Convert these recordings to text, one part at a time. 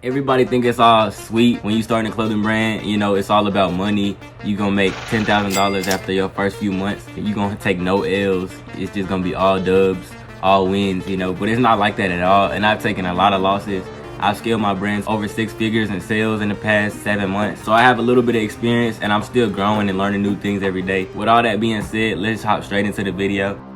Everybody think it's all sweet when you start a clothing brand. You know, it's all about money. You gonna make $10,000 after your first few months. You gonna take no L's. It's just gonna be all dubs, all wins, you know. But it's not like that at all. And I've taken a lot of losses. I've scaled my brands over 6 figures in sales in the past 7 months. So I have a little bit of experience and I'm still growing and learning new things every day. With all that being said, let's hop straight into the video.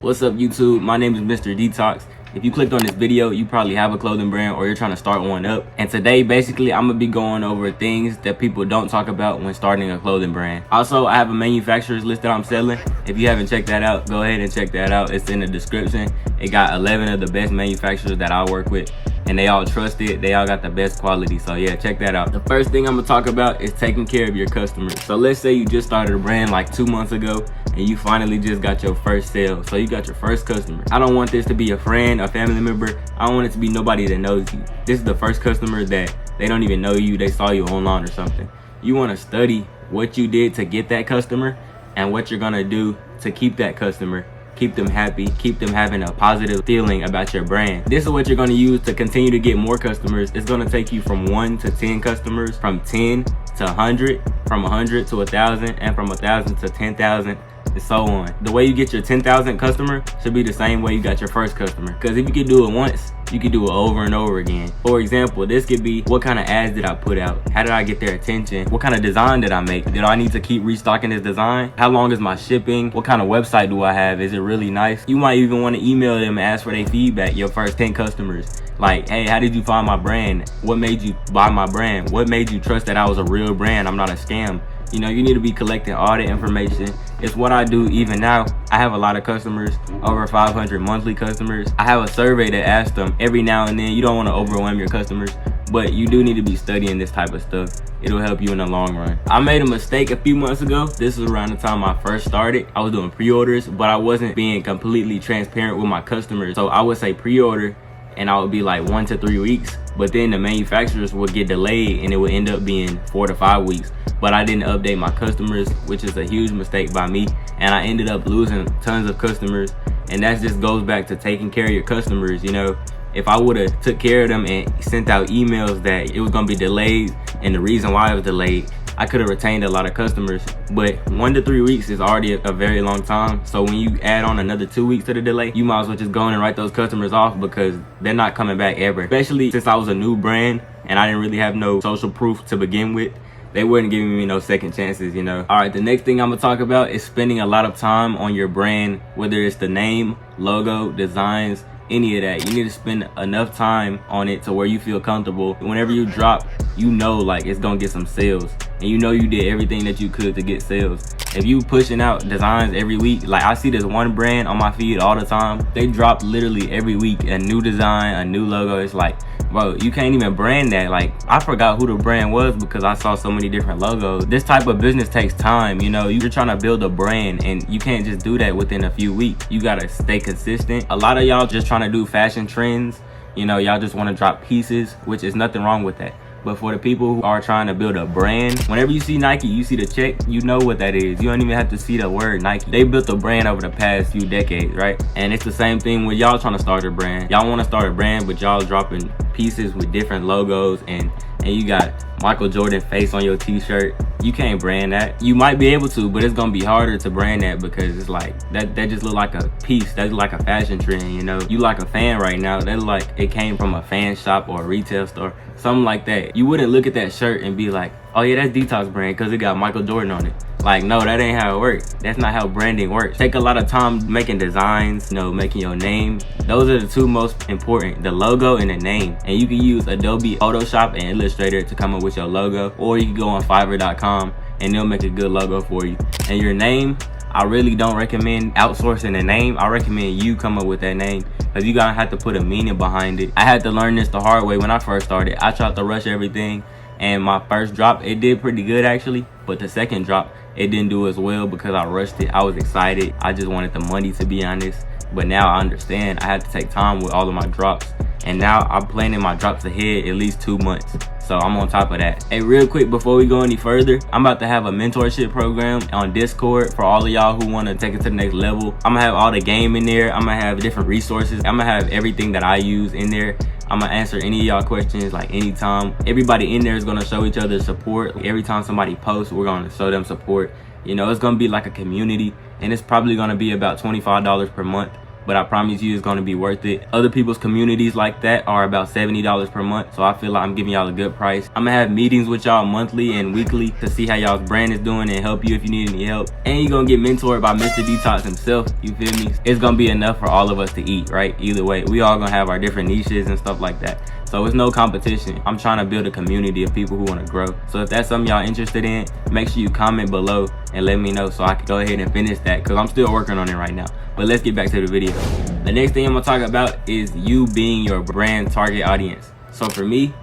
What's up YouTube? My name is Mr. Detox. If you clicked on this video, you probably have a clothing brand or you're trying to start one up. And today, basically, I'm gonna be going over things that people don't talk about when starting a clothing brand. Also, I have a manufacturer's list that I'm selling. If you haven't checked that out, go ahead and check that out. It's in the description. It got 11 of the best manufacturers that I work with. And they all trust it. They all got the best quality. So yeah, check that out. The first thing I'm gonna talk about is taking care of your customers. So let's say you just started a brand like 2 months ago and you finally just got your first sale. So you got your first customer. I don't want this to be a friend, a family member. I don't want it to be nobody that knows you. This is the first customer that they don't even know you. They saw you online or something. You wanna study what you did to get that customer and what you're gonna do to keep that customer. Keep them happy, keep them having a positive feeling about your brand. This is what you're gonna use to continue to get more customers. It's gonna take you from 1 to 10 customers, from 10 to 100, from 100 to 1,000, and from 1,000 to 10,000, and so on. The way you get your 10,000 customer should be the same way you got your first customer. Because if you can do it once, you can do it over and over again. For example, this could be, what kind of ads did I put out? How did I get their attention? What kind of design did I make? Did I need to keep restocking this design? How long is my shipping? What kind of website do I have? Is it really nice? You might even want to email them and ask for their feedback, your first 10 customers. Like, hey, how did you find my brand? What made you buy my brand? What made you trust that I was a real brand? I'm not a scam. You know, you need to be collecting all the information. It's what I do even now. I have a lot of customers, over 500 monthly customers. I have a survey that asks them every now and then. You don't want to overwhelm your customers, but you do need to be studying this type of stuff. It'll help you in the long run. I made a mistake a few months ago. This was around the time I first started. I was doing pre-orders, but I wasn't being completely transparent with my customers. So I would say pre-order and I would be like 1 to 3 weeks, but then the manufacturers would get delayed and it would end up being 4 to 5 weeks. But I didn't update my customers, which is a huge mistake by me, and I ended up losing tons of customers. And that just goes back to taking care of your customers. You know, if I would have took care of them and sent out emails that it was gonna be delayed and the reason why it was delayed, I could have retained a lot of customers. But 1 to 3 weeks is already a very long time. So when you add on another 2 weeks to the delay, you might as well just go in and write those customers off because they're not coming back ever. Especially since I was a new brand and I didn't really have no social proof to begin with. They weren't giving me no second chances, you know. All right, the next thing I'm gonna talk about is spending a lot of time on your brand, whether it's the name, logo, designs, any of that. You need to spend enough time on it to where you feel comfortable. Whenever you drop, you know like it's gonna get some sales. And you know you did everything that you could to get sales. If you pushing out designs every week, like I see this one brand on my feed all the time. They drop literally every week a new design, a new logo. It's like, bro, you can't even brand that. Like, I forgot who the brand was because I saw so many different logos. This type of business takes time, you know. You're trying to build a brand and you can't just do that within a few weeks. You gotta stay consistent. A lot of y'all just trying to do fashion trends. You know, y'all just want to drop pieces, which is nothing wrong with that. But for the people who are trying to build a brand, whenever you see Nike, you see the check, you know what that is. You don't even have to see the word Nike. They built a brand over the past few decades, right? And it's the same thing when y'all trying to start a brand. Y'all want to start a brand, but y'all dropping pieces with different logos and you got Michael Jordan face on your t-shirt. You can't brand that. You might be able to, but it's gonna be harder to brand that because it's like that just look like a piece. That's like a fashion trend, you know. You like a fan right now, that look like it came from a fan shop or a retail store, something like that. You wouldn't look at that shirt and be like, oh yeah, that's Detox brand because it got Michael Jordan on it. Like, no, that ain't how it works. That's not how branding works. Take a lot of time making designs, you know, making your name. Those are the two most important, the logo and the name. And you can use Adobe Photoshop and Illustrator to come up with your logo, or you can go on Fiverr.com and they'll make a good logo for you. And your name, I really don't recommend outsourcing the name. I recommend you come up with that name because you gotta have to put a meaning behind it. I had to learn this the hard way when I first started. I tried to rush everything, and my first drop, it did pretty good actually, but the second drop, it didn't do as well because I rushed it. I was excited. I just wanted the money, to be honest. But now I understand I had to take time with all of my drops. And now I'm planning my drops ahead at least 2 months. So I'm on top of that. Hey, real quick before we go any further, I'm about to have a mentorship program on Discord for all of y'all who want to take it to the next level. I'm gonna have all the game in there. I'm gonna have different resources. I'm gonna have everything that I use in there. I'm gonna answer any of y'all questions like anytime. Everybody in there is gonna show each other support. Every time somebody posts, we're gonna show them support. You know, it's gonna be like a community, and it's probably gonna be about $25 per month. But I promise you it's going to be worth it. Other people's communities like that are about $70 per month. So I feel like I'm giving y'all a good price. I'm going to have meetings with y'all monthly and weekly to see how y'all's brand is doing and help you if you need any help. And you're going to get mentored by Mr. Detox himself. You feel me? It's going to be enough for all of us to eat, right? Either way, we all going to have our different niches and stuff like that. So it's no competition. I'm trying to build a community of people who want to grow. So if that's something y'all interested in, make sure you comment below and let me know so I can go ahead and finish that, because I'm still working on it right now. But let's get back to the video. The next thing I'm gonna talk about is you being your brand target audience. So for me,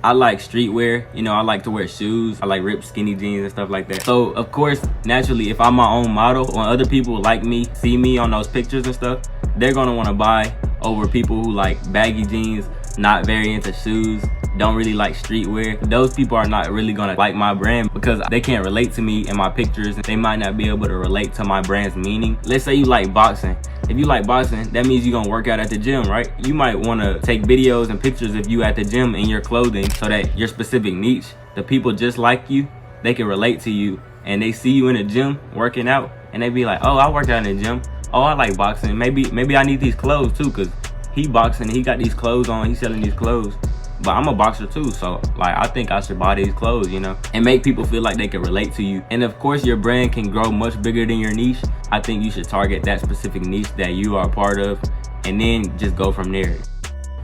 I like streetwear. You know, I like to wear shoes. I like ripped skinny jeans and stuff like that. So of course, naturally, if I'm my own model, when other people like me, see me on those pictures and stuff, they're gonna wanna buy over people who like baggy jeans, not very into shoes, don't really like streetwear. Those people are not really gonna like my brand because they can't relate to me in my pictures. They might not be able to relate to my brand's meaning. Let's say you like boxing. If you like boxing, that means you're gonna work out at the gym, right? You might wanna take videos and pictures of you at the gym in your clothing so that your specific niche, the people just like you, they can relate to you, and they see you in the gym working out and they be like, oh, I work out in the gym. Oh, I like boxing. Maybe I need these clothes too, because he boxing, he got these clothes on, he's selling these clothes. But I'm a boxer too, so like I think I should buy these clothes, you know, and make people feel like they can relate to you. And of course, your brand can grow much bigger than your niche. I think you should target that specific niche that you are a part of, and then just go from there.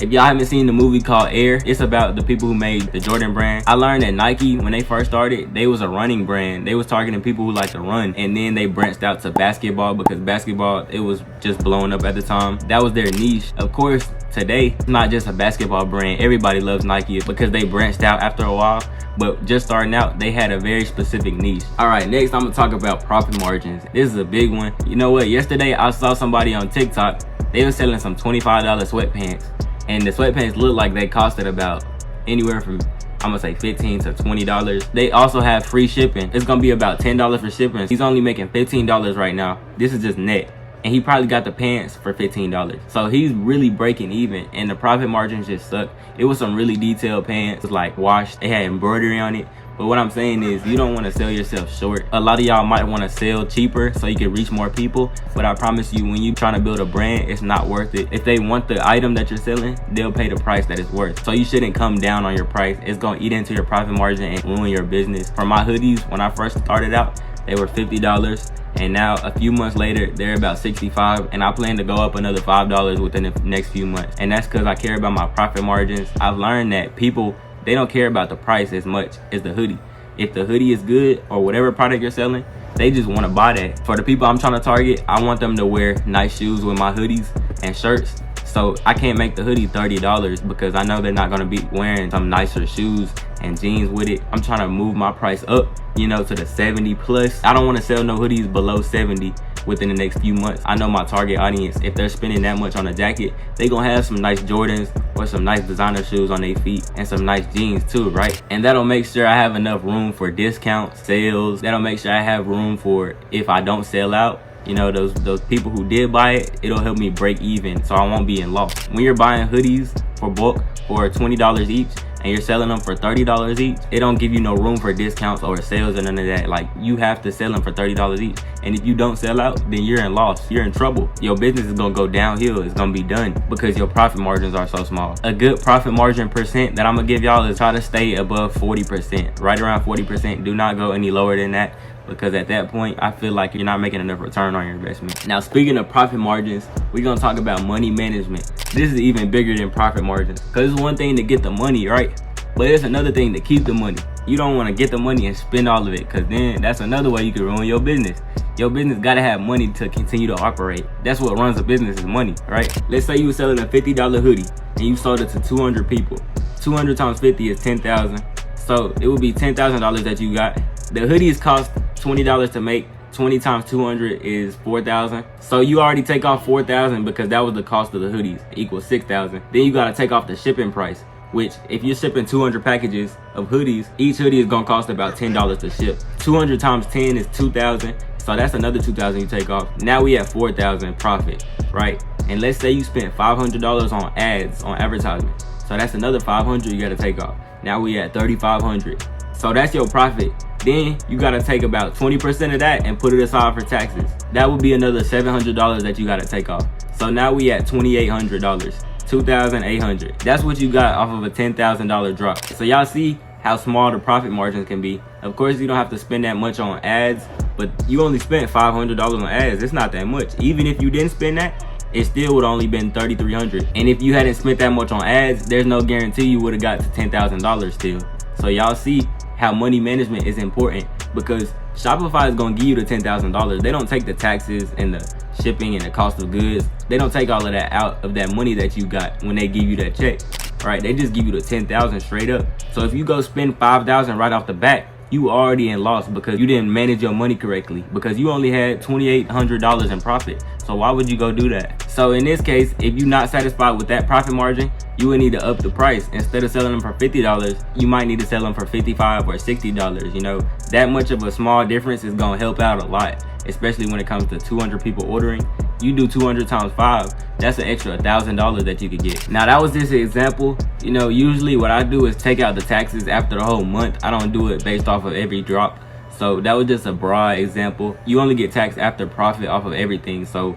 If y'all haven't seen the movie called Air, it's about the people who made the Jordan brand. I learned that Nike, when they first started, they was a running brand. They was targeting people who like to run, and then they branched out to basketball because basketball, it was just blowing up at the time. That was their niche. Of course, today, it's not just a basketball brand. Everybody loves Nike because they branched out after a while. But just starting out, they had a very specific niche. All right, next I'm gonna talk about profit margins. This is a big one. You know what? Yesterday, I saw somebody on TikTok. They were selling some $25 sweatpants. And the sweatpants look like they costed about anywhere from, I'm gonna say $15 to $20. They also have free shipping. It's gonna be about $10 for shipping. He's only making $15 right now. This is just net. And he probably got the pants for $15. So he's really breaking even, and the profit margins just suck. It was some really detailed pants, like washed. They had embroidery on it. But what I'm saying is, you don't want to sell yourself short. A lot of y'all might want to sell cheaper so you can reach more people, but I promise you, when you're trying to build a brand, it's not worth it. If they want the item that you're selling, they'll pay the price that it's worth. So you shouldn't come down on your price. It's going to eat into your profit margin and ruin your business. For my hoodies, when I first started out, they were $50. And now a few months later, they're about $65, and I plan to go up another $5 within the next few months. And that's because I care about my profit margins. I've learned that people, they don't care about the price as much as the hoodie. If the hoodie is good or whatever product you're selling, they just want to buy that. For the people I'm trying to target, I want them to wear nice shoes with my hoodies and shirts. So I can't make the hoodie $30 because I know they're not going to be wearing some nicer shoes and jeans with it. I'm trying to move my price up, you know, to the 70 plus. I don't want to sell no hoodies below 70 within the next few months. I know my target audience, if they're spending that much on a jacket, they gonna have some nice Jordans or some nice designer shoes on their feet and some nice jeans too, right? And that'll make sure I have enough room for discounts, sales. That'll make sure I have room for, if I don't sell out, you know, those people who did buy it, it'll help me break even so I won't be in loss. When you're buying hoodies for bulk for $20 each, and you're selling them for $30 each, it don't give you no room for discounts or sales or none of that. Like, you have to sell them for $30 each. And if you don't sell out, then you're in loss. You're in trouble. Your business is gonna go downhill. It's gonna be done because your profit margins are so small. A good profit margin percent that I'm gonna give y'all is try to stay above 40%, right around 40%. Do not go any lower than that, because at that point, I feel like you're not making enough return on your investment. Now, speaking of profit margins, we're gonna talk about money management. This is even bigger than profit margins, because it's one thing to get the money, right? But it's another thing to keep the money. You don't wanna get the money and spend all of it, because then that's another way you can ruin your business. Your business gotta have money to continue to operate. That's what runs a business, is money, right? Let's say you were selling a $50 hoodie and you sold it to 200 people. 200 times 50 is 10,000. So it would be $10,000 that you got. The hoodies cost $20 to make. 20 times 200 is 4,000. So you already take off 4,000 because that was the cost of the hoodies, equals 6,000. Then you gotta take off the shipping price, which if you're shipping 200 packages of hoodies, each hoodie is gonna cost about $10 to ship. 200 times 10 is 2,000. So that's another 2,000 you take off. Now we at 4,000 profit, right? And let's say you spent $500 on ads, on advertisement. So that's another 500 you gotta take off. Now we at 3,500. So that's your profit. Then you gotta take about 20% of that and put it aside for taxes. That would be another $700 that you gotta take off. So now we at $2,800, $2,800. That's what you got off of a $10,000 drop. So y'all see how small the profit margins can be. Of course, you don't have to spend that much on ads, but you only spent $500 on ads. It's not that much. Even if you didn't spend that, it still would only been $3,300. And if you hadn't spent that much on ads, there's no guarantee you would have got to $10,000 still. So y'all see how money management is important, because Shopify is gonna give you the $10,000. They don't take the taxes and the shipping and the cost of goods. They don't take all of that out of that money that you got when they give you that check, right? They just give you the 10,000 straight up. So if you go spend 5,000 right off the bat, you already in loss because you didn't manage your money correctly, because you only had $2,800 in profit. So why would you go do that? So in this case, if you're not satisfied with that profit margin, you would need to up the price. Instead of selling them for $50, you might need to sell them for $55 or $60. You know, that much of a small difference is gonna help out a lot, especially when it comes to 200 people ordering. You do 200 times 5, that's an extra $1,000 that you could get. Now that was just an example. You know, usually what I do is take out the taxes after the whole month. I don't do it based off of every drop. So that was just a broad example. You only get taxed after profit off of everything. So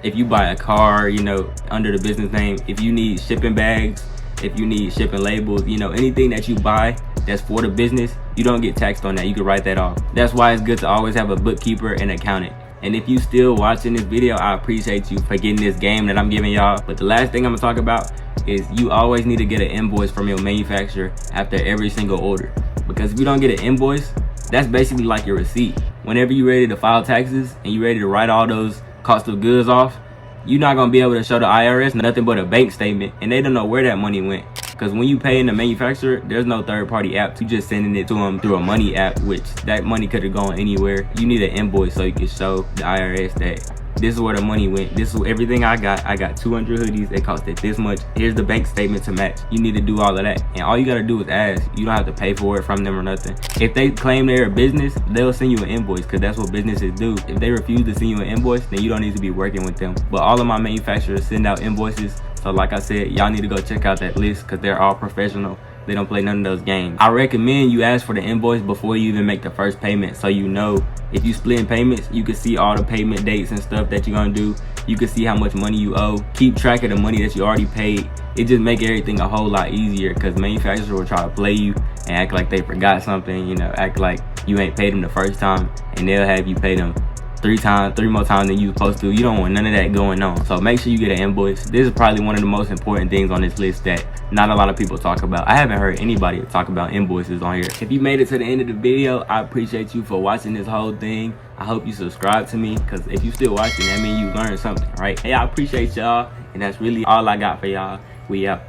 if you buy a car, you know, under the business name, if you need shipping bags, if you need shipping labels, you know, anything that you buy that's for the business, you don't get taxed on that. You can write that off. That's why it's good to always have a bookkeeper and accountant. And if you still watching this video, I appreciate you for getting this game that I'm giving y'all. But the last thing I'm gonna talk about is you always need to get an invoice from your manufacturer after every single order. Because if you don't get an invoice, that's basically like your receipt. Whenever you're ready to file taxes and you're ready to write all those cost of goods off, you're not gonna be able to show the IRS nothing but a bank statement, and they don't know where that money went. Because when you pay in the manufacturer, there's no third-party app. You just sending it to them through a money app, which that money could have gone anywhere. You need an invoice so you can show the IRS that this is where the money went. This is everything I got. I got 200 hoodies. It costed this much. Here's the bank statement to match. You need to do all of that. And all you got to do is ask. You don't have to pay for it from them or nothing. If they claim they're a business, they'll send you an invoice, because that's what businesses do. If they refuse to send you an invoice, then you don't need to be working with them. But all of my manufacturers send out invoices. So like I said, y'all need to go check out that list, because they're all professional. They don't play none of those games. I recommend you ask for the invoice before you even make the first payment, so you know if you split in payments, you can see all the payment dates and stuff that you're gonna do. You can see how much money you owe. Keep track of the money that you already paid. It just make everything a whole lot easier, because manufacturers will try to play you and act like they forgot something, you know, act like you ain't paid them the first time, and they'll have you pay them three more times than you supposed to. You don't want none of that going on. So make sure you get an invoice. This is probably one of the most important things on this list that not a lot of people talk about. I haven't heard anybody talk about invoices on here. If you made it to the end of the video, I appreciate you for watching this whole thing. I hope you subscribe to me, because if you still watching, that means you learned something, right? Hey, I appreciate y'all, and that's really all I got for y'all. We out.